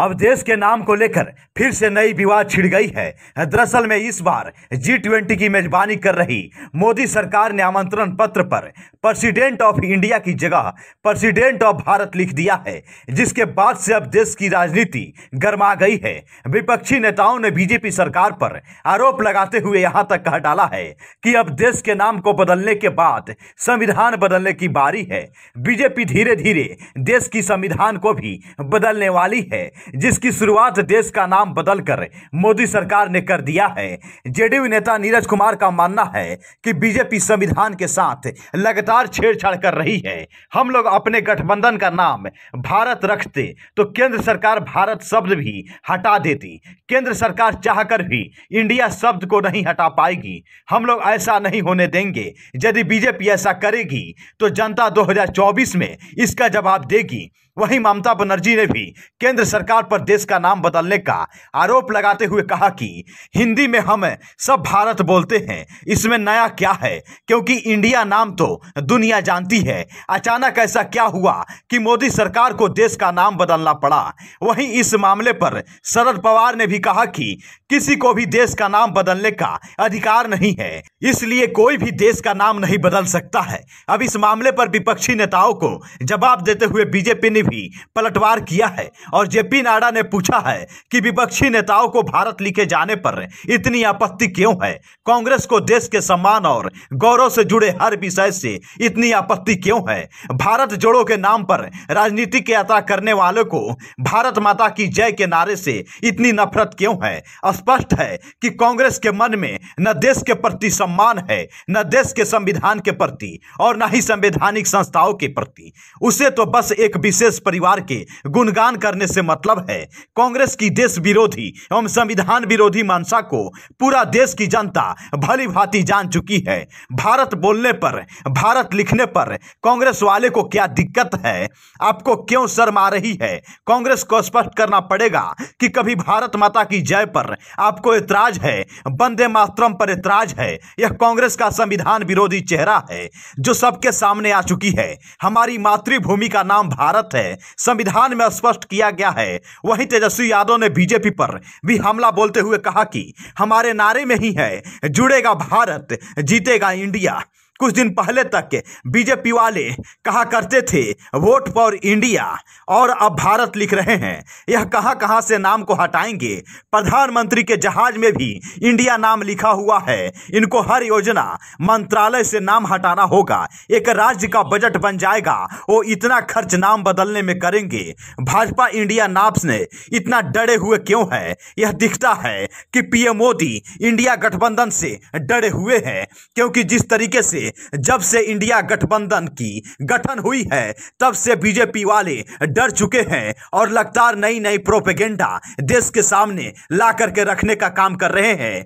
अब देश के नाम को लेकर फिर से नई विवाद छिड़ गई है। दरअसल में इस बार G20 की मेजबानी कर रही मोदी सरकार ने आमंत्रण पत्र पर प्रेसिडेंट ऑफ इंडिया की जगह प्रेसिडेंट ऑफ भारत लिख दिया है, जिसके बाद से अब देश की राजनीति गर्मा गई है। विपक्षी नेताओं ने बीजेपी सरकार पर आरोप लगाते हुए यहां तक कह डाला है कि अब देश के नाम को बदलने के बाद संविधान बदलने की बारी है। बीजेपी धीरे धीरे देश की संविधान को भी बदलने वाली है, जिसकी शुरुआत देश का नाम बदलकर मोदी सरकार ने कर दिया है। जेडीयू नेता नीरज कुमार का मानना है कि बीजेपी संविधान के साथ लगातार छेड़छाड़ कर रही है। हम लोग अपने गठबंधन का नाम भारत रखते तो केंद्र सरकार भारत शब्द भी हटा देती। केंद्र सरकार चाहकर भी इंडिया शब्द को नहीं हटा पाएगी। हम लोग ऐसा नहीं होने देंगे। यदि बीजेपी ऐसा करेगी तो जनता 2024 में इसका जवाब देगी। वहीं ममता बनर्जी ने भी केंद्र सरकार पर देश का नाम बदलने का आरोप लगाते हुए कहा कि हिंदी में हम सब भारत बोलते हैं, इसमें नया क्या है, क्योंकि इंडिया नाम तो दुनिया जानती है। अचानक ऐसा क्या हुआ कि मोदी सरकार को देश का नाम बदलना पड़ा। वहीं इस मामले पर शरद पवार ने भी कहा कि किसी को भी देश का नाम बदलने का अधिकार नहीं है, इसलिए कोई भी देश का नाम नहीं बदल सकता है। अब इस मामले पर विपक्षी नेताओं को जवाब देते हुए बीजेपी ने भी पलटवार किया है और जेपी नड्डा ने पूछा है कि विपक्षी नेताओं को भारत लिखे जाने पर इतनी आपत्ति क्यों है। कांग्रेस को देश के सम्मान और गौरव से जुड़े हर विषय से इतनी आपत्ति क्यों है। भारत जोड़ो के नाम पर राजनीति की यात्रा करने वालों को भारत माता की जय के नारे से इतनी नफरत क्यों है। स्पष्ट है कि कांग्रेस के मन में न देश के प्रति सम्मान है, न देश के संविधान के प्रति और न ही संवैधानिक संस्थाओं के प्रति। उसे तो बस एक विशेष परिवार के गुणगान करने से मतलब है। कांग्रेस की देश विरोधी एवं संविधान विरोधी मंशा को पूरा देश की जनता भली भांति जान चुकी है। भारत बोलने पर, भारत लिखने पर कांग्रेस वाले को क्या दिक्कत है? आपको क्यों शर्म आ रही है? कांग्रेस को स्पष्ट करना पड़ेगा कि कभी भारत माता की जय पर आपको ऐतराज है, वंदे मातरम पर ऐतराज है। यह कांग्रेस का संविधान विरोधी चेहरा है जो सबके सामने आ चुकी है। हमारी मातृभूमि का नाम भारत है, संविधान में स्पष्ट किया गया है। वहीं तेजस्वी यादव ने बीजेपी पर भी हमला बोलते हुए कहा कि हमारे नारे में ही है, जुड़ेगा भारत जीतेगा इंडिया। कुछ दिन पहले तक बीजेपी वाले कहा करते थे वोट फॉर इंडिया, और अब भारत लिख रहे हैं। यह कहां से नाम को हटाएंगे। प्रधानमंत्री के जहाज में भी इंडिया नाम लिखा हुआ है। इनको हर योजना मंत्रालय से नाम हटाना होगा। एक राज्य का बजट बन जाएगा, वो इतना खर्च नाम बदलने में करेंगे। भाजपा इंडिया नाम से इतना डरे हुए क्यों है? यह दिखता है कि पीएम मोदी इंडिया गठबंधन से डरे हुए हैं, क्योंकि जिस तरीके से जब से इंडिया गठबंधन की गठन हुई है तब से बीजेपी वाले डर चुके हैं और लगातार नई नई प्रोपेगेंडा देश के सामने ला करके रखने का काम कर रहे हैं।